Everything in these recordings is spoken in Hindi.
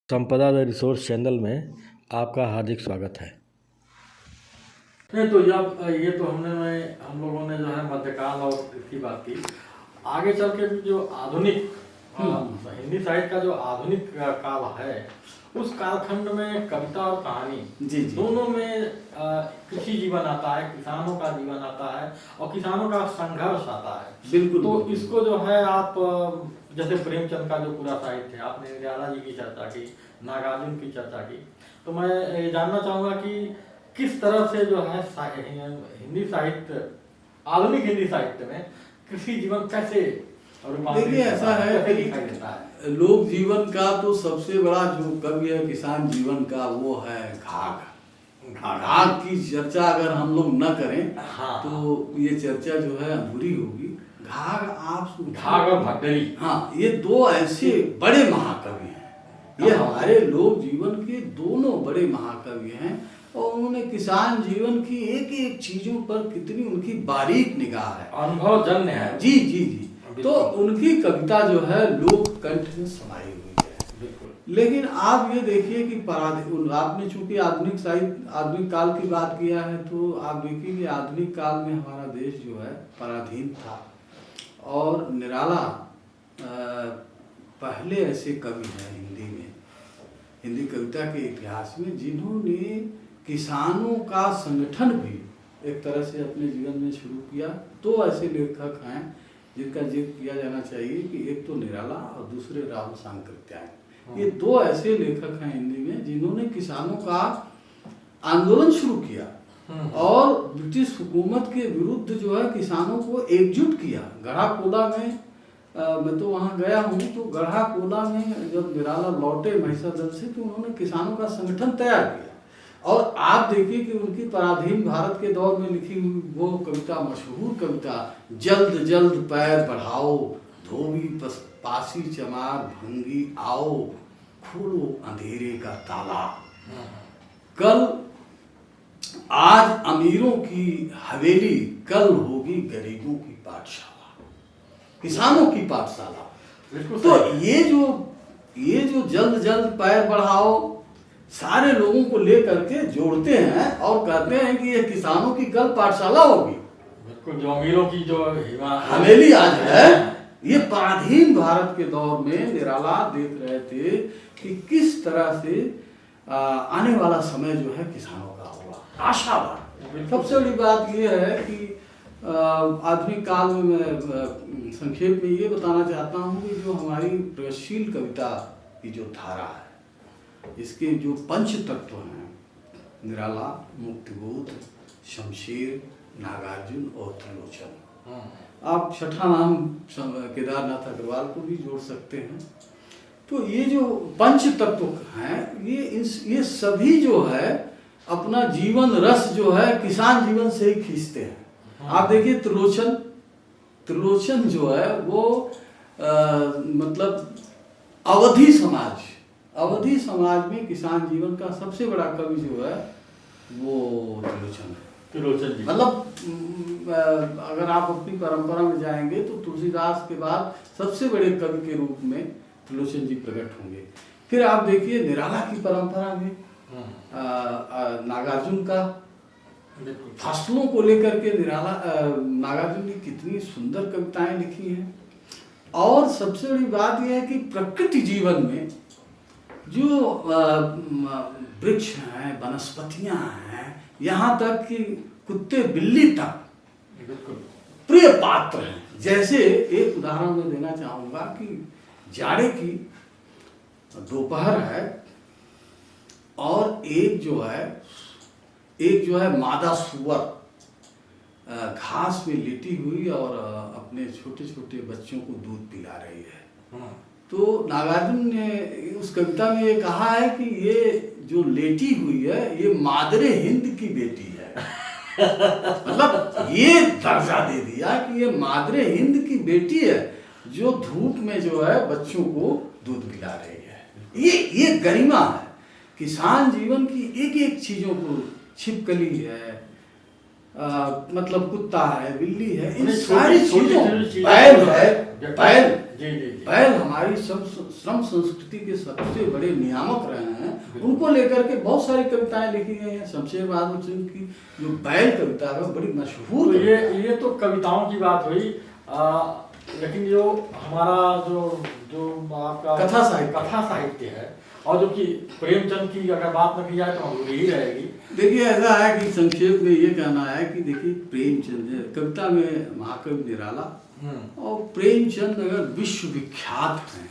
संपदा द रिसोर्स चैनल में आपका हार्दिक स्वागत है। नहीं तो जब ये तो हम लोगों ने जो है मध्यकाल और इसकी बात की। आगे चल के भी जो आधुनिक हिंदी साहित्य का जो आधुनिक काल है, उस कालखंड में कविता और कहानी जी। दोनों में कृषि जीवन आता है, किसानों का जीवन आता है और किसानों का संघर्ष आता है। बिल्कुल। तो इसको जो है आप जैसे प्रेमचंद का जो पूरा साहित्य है, आपने निराला जी की चर्चा की, नागार्जुन की चर्चा की, तो मैं ये जानना चाहूँगा कि किस तरह से जो है हिंदी साहित्य, आधुनिक हिंदी साहित्य में कृषि जीवन कैसे देखिए ऐसा है कि लोक जीवन का तो सबसे बड़ा जो कवि है किसान जीवन का, वो है घाघ की चर्चा अगर हम लोग न करें तो ये चर्चा जो है अधूरी होगी। घाघ और भट्टरी, हाँ, ये दो ऐसे बड़े महाकवि हैं। ये हमारे लोक जीवन के दोनों बड़े महाकवि हैं और उन्होंने किसान जीवन की एक एक चीजों पर कितनी उनकी बारीक निगाह है, अनुभव जन्य है। जी जी जी। तो उनकी कविता जो है लोक कंठ में समाई हुई है। बिल्कुल। लेकिन आप ये देखिए कि आपने चूंकि आधुनिक साहित्य, आधुनिक काल की बात किया है, तो आप देखिए कि आधुनिक काल में हमारा देश जो है पराधीन था और निराला पहले ऐसे कवि हैं हिंदी कविता के इतिहास में जिन्होंने किसानों का संगठन भी एक तरह से अपने जीवन में शुरू किया। दो ऐसे लेखक हैं जिनका जिक्र किया जाना चाहिए कि एक तो निराला और दूसरे राहुल सांकृत्यायन। ये दो ऐसे लेखक हैं हिंदी में जिन्होंने किसानों का आंदोलन शुरू किया और ब्रिटिश हुकूमत के विरुद्ध जो है किसानों को एकजुट किया। गढ़ाकोला में मैं तो वहाँ गया हूँ, तो गढ़ाकोला में जब निराला लौटे महिषादल से तो उन्होंने किसानों का संगठन तैयार किया। और आप देखिए कि उनकी पराधीन भारत के दौर में लिखी हुई वो कविता, मशहूर कविता, जल्द जल्द पैर बढ़ाओ, धोबी पासी चमार भंगी आओ, खोलो अंधेरे का ताला, कल आज अमीरों की हवेली, कल होगी गरीबों की पाठशाला, किसानों की पाठशाला। तो ये जो जल्द जल्द पैर बढ़ाओ सारे लोगों को लेकर के जोड़ते हैं और कहते हैं कि ये किसानों की कल पाठशाला होगी। बिल्कुल, जो अमीरों की जो हवेली आज है। ये पराधीन भारत के दौर में निराला देख रहे थे कि किस तरह से आने वाला समय जो है किसानों का होगा, आशावाद। सबसे बड़ी बात यह है कि आधुनिक काल में मैं संक्षेप में ये बताना चाहता हूँ कि जो हमारी प्रगतिशील कविता की जो धारा है, इसके जो पंच तत्व हैं, निराला, मुक्तिबोध, शमशेर, नागार्जुन और त्रिलोचन, आप छठा नाम केदारनाथ अग्रवाल को भी जोड़ सकते हैं। तो ये जो पंच तत्व हैं, ये सभी जो है अपना जीवन रस जो है किसान जीवन से ही खींचते हैं। आप देखिए त्रिलोचन जो है वो मतलब अवधी समाज में किसान जीवन का सबसे बड़ा कवि जो है वो त्रिलोचन जी। मतलब अगर आप अपनी परंपरा में जाएंगे तो तुलसीदास के बाद सबसे बड़े कवि के रूप में त्रिलोचन जी प्रकट होंगे। फिर आप देखिए निराला की परंपरा में नागार्जुन का फसलों को लेकर के नागार्जुन ने कितनी सुंदर कविताएं लिखी हैं। और सबसे बड़ी बात यह है कि प्रकृति जीवन में जो वृक्ष हैं, वनस्पतियां हैं, यहाँ तक कि कुत्ते बिल्ली तक प्रिय पात्र हैं। जैसे एक उदाहरण मैं देना चाहूँगा कि जाड़े की दोपहर है और एक जो है मादा सुअर घास में लेटी हुई और अपने छोटे छोटे बच्चों को दूध पिला रही है। तो नागार्जुन ने उस कविता में ये कहा है कि ये जो लेटी हुई है ये मादरे हिंद की बेटी है। मतलब ये दर्जा दे दिया कि ये मादरे हिंद की बेटी है जो धूप में जो है बच्चों को दूध पिला रही है। ये गरिमा है। किसान जीवन की एक एक चीजों को, छिपकली है, मतलब कुत्ता है, बिल्ली है, इन सारी चीजों, बैल है, बैल हमारी सब श्रम संस्कृति के सबसे बड़े नियामक रहे हैं, उनको लेकर के बहुत सारी कविताएं लिखी गई हैं। शमशेर बहादुर सिंह की जो बैल कविता है वो बड़ी मशहूर तो कविता है। ये तो कविताओं की बात हुई, लेकिन जो हमारा जो जो आपका कथा साहित्य है, और जो कि प्रेमचंद की अगर बात न की जाए तो अधूरी ही रहेगी। देखिए ऐसा है कि संक्षेप में ये कहना है कि देखिए प्रेमचंद कविता में महाकवि निराला, और प्रेमचंद अगर विश्वविख्यात हैं,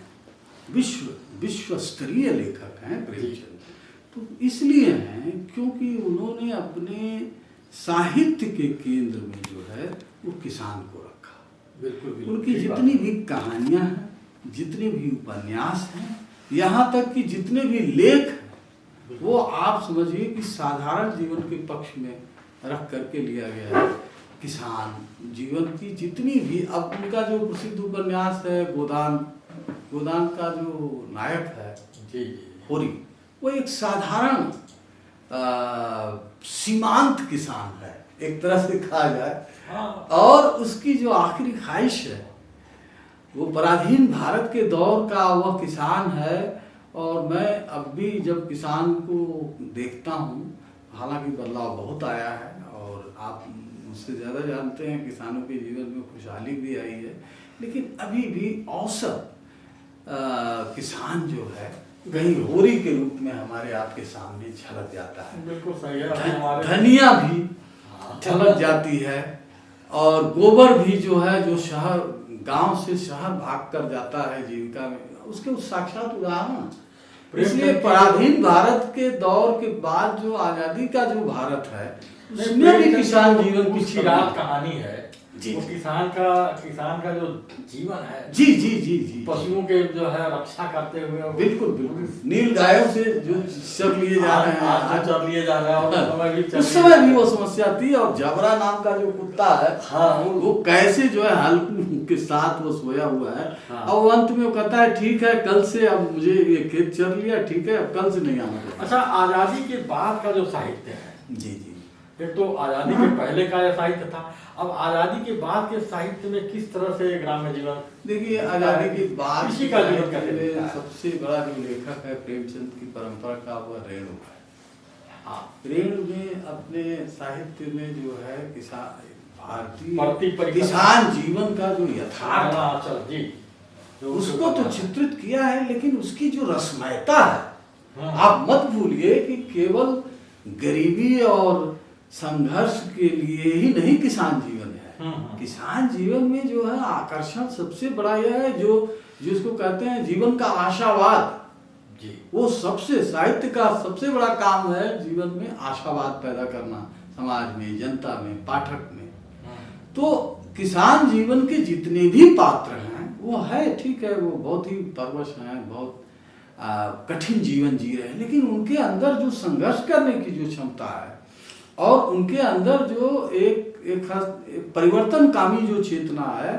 विश्व स्तरीय लेखक हैं प्रेमचंद, तो इसलिए हैं क्योंकि उन्होंने अपने साहित्य के केंद्र में जो है वो किसान को रखा। बिल्कुल उनकी जितनी भी कहानियां हैं, जितने भी उपन्यास हैं, यहाँ तक कि जितने भी लेख हैं, वो आप समझिए कि साधारण जीवन के पक्ष में रख करके लिया गया है। किसान जीवन की जितनी भी, अब उनका जो प्रसिद्ध उपन्यास है गोदान का जो नायक है जी होरी, वो एक साधारण सीमांत किसान है एक तरह से कहा जाए, और उसकी जो आखिरी ख्वाहिश है वो पराधीन भारत के दौर का वह किसान है। और मैं अब भी जब किसान को देखता हूँ, हालांकि बदलाव बहुत आया है और आप मुझसे ज़्यादा जानते हैं किसानों के जीवन में खुशहाली भी आई है, लेकिन अभी भी औसत किसान जो है कहीं होरी के रूप में हमारे आपके सामने झलक जाता है। बिल्कुल सही है। धनिया भी झलक जाती है, और गोबर भी जो है, जो शहर गांव से शहर भाग कर जाता है जीविका में, उसके साक्षात उदाहरण। इसलिए पराधीन भारत के दौर के बाद जो आजादी का जो भारत है, उसमें भी किसान जीवन की रात कहानी है जी, वो किसान का जो जीवन है, जी जी जी जी, पशुओं के जो है रक्षा करते हुए, बिल्कुल बिल्कुल, नील गायों से जो चर लिए जा रहे हैं, आज चर लिए जा रहे हैं, उस समय भी वो समस्या थी। और जबरा नाम का जो कुत्ता है, हाँ, वो कैसे जो है हल्कू के साथ वो सोया हुआ है, हाँ। और अंत में वो कहता है ठीक है कल से, अब मुझे ये खेत चर लिया, ठीक है अब कल से नहीं आना। अच्छा, आजादी के बाद का जो साहित्य है, जी जी, एक तो आजादी के पहले का यह साहित्य था, अब आजादी के बाद के साहित्य में किस तरह से ग्राम्य जीवन, देखिए आजादी के बाद कृषि का जीवन कैसे दिखता है? सबसे बड़ा जो लेखक है प्रेमचंद की परंपरा का, वह रेणु है। हाँ, रेणु में अपने साहित्य में जो है किसान प्रति भारतीय परिकथा, किसान जीवन का जो यथार्थ है, चल जी, उसको तो चित्रित किया है, लेकिन उसकी जो रसमयता है, हाँ। आप मत भूलिए कि केवल गरीबी और संघर्ष के लिए ही नहीं किसान जीवन है। किसान जीवन में जो है आकर्षण सबसे बड़ा यह है, जो जिसको कहते हैं जीवन का आशावाद जी, वो सबसे, साहित्य का सबसे बड़ा काम है जीवन में आशावाद पैदा करना, समाज में, जनता में, पाठक में। तो किसान जीवन के जितने भी पात्र हैं वो है, ठीक है, वो बहुत ही परवश हैं, बहुत कठिन जीवन जी रहे हैं, लेकिन उनके अंदर जो संघर्ष करने की जो क्षमता है, और उनके अंदर जो एक खास परिवर्तनकामी जो चेतना है।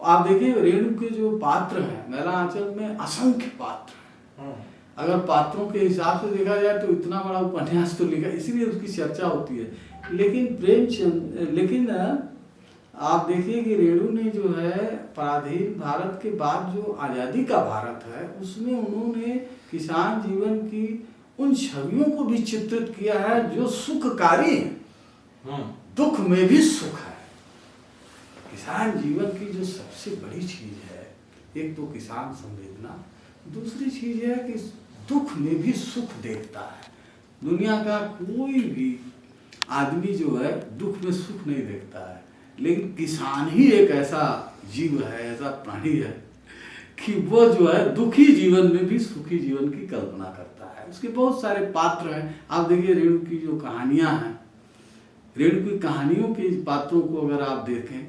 आप देखिए रेणु के जो पात्र हैं, मैला आंचल में असंख्य पात्र हैं। अगर पात्रों के हिसाब से देखा जाए तो इतना बड़ा उपन्यास तो लिखा, इसीलिए उसकी चर्चा होती है। लेकिन आप देखिए कि रेणु ने जो है पराधीन भारत के बाद जो आज़ादी का भारत है, उसमें उन्होंने किसान जीवन की उन छवियों को भी चित्रित किया है जो सुखकारी हैं, दुख में भी सुख है। किसान जीवन की जो सबसे बड़ी चीज है, एक तो किसान संवेदना, दूसरी चीज है कि दुख में भी सुख देखता है। दुनिया का कोई भी आदमी जो है दुख में सुख नहीं देखता है, लेकिन किसान ही एक ऐसा जीव है, ऐसा प्राणी है कि वो जो है दुखी जीवन में भी सुखी जीवन की कल्पना करता है। उसके बहुत सारे पात्र हैं। आप देखिए रेणु की जो कहानियां हैं, रेणु की कहानियों के पात्रों को अगर आप देखें,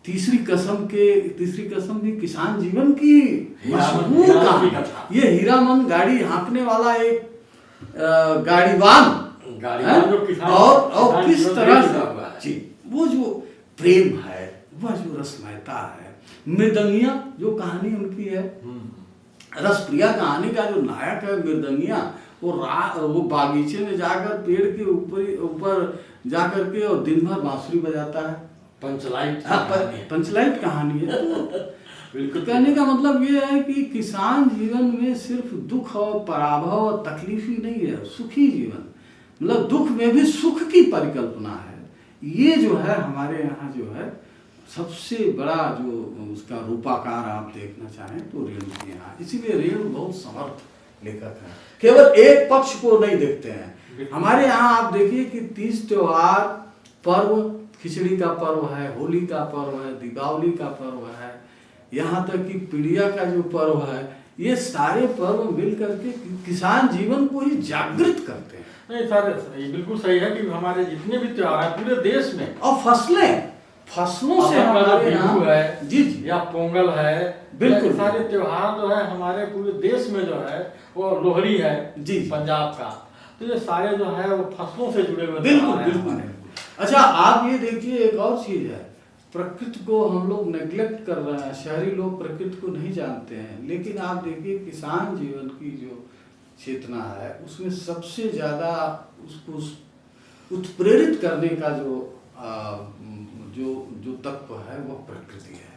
तीसरी कसम भी किसान जीवन की मशहूर कहानी। ये हीरामन गाड़ी हाँकने वाला एक गाड़ीवान जो किसान, और किस तरह से जी वो जो प्रेम है, वह जो रसमयता है। मृदंगिया जो कहानी उनकी है, रसप्रिया कहानी का जो नायक है मृदंगिया, वो बागीचे में जाकर पेड़ के ऊपर जाकर के और दिन भर बांसुरी बजाता है। पंचलाइट पंचलाइट कहानी है। बिल्कुल। कहने का मतलब ये है कि किसान जीवन में सिर्फ दुख और पराभव और तकलीफ ही नहीं है, सुखी जीवन, मतलब दुख में भी सुख की परिकल्पना है। ये जो है हमारे यहाँ जो है सबसे बड़ा जो उसका रूपाकार आप देखना चाहें तो रेणु के यहाँ, इसीलिए रेणु बहुत समर्थ लेखक है, केवल एक पक्ष को नहीं देखते हैं। हमारे यहाँ आप देखिए कि 30 त्योहार पर्व, खिचड़ी का पर्व है, होली का पर्व है, दीपावली का पर्व है, यहाँ तक कि पीड़िया का जो पर्व है, ये सारे पर्व मिल करके किसान जीवन को ही जागृत करते हैं। नहीं सर, ये बिल्कुल सही है कि हमारे जितने भी त्योहार हैं पूरे देश में, और फसलों से हमारे यहाँ है जी जी या पोंगल है, बिल्कुल, सारे त्योहार जो है हमारे पूरे देश में जो है, वो लोहड़ी है जी पंजाब का, तो ये सारे जो है वो फसलों से जुड़े हुए बिल्कुल त्योहार हैं बिल्कुल। हमारे। अच्छा आप ये देखिए एक और चीज है, प्रकृति को हम लोग नेग्लेक्ट कर रहे हैं, शहरी लोग प्रकृति को नहीं जानते हैं, लेकिन आप देखिए किसान जीवन की जो चेतना है उसमें सबसे ज्यादा उसको उत्प्रेरित करने का जो जो तत्व है वो प्रकृति है।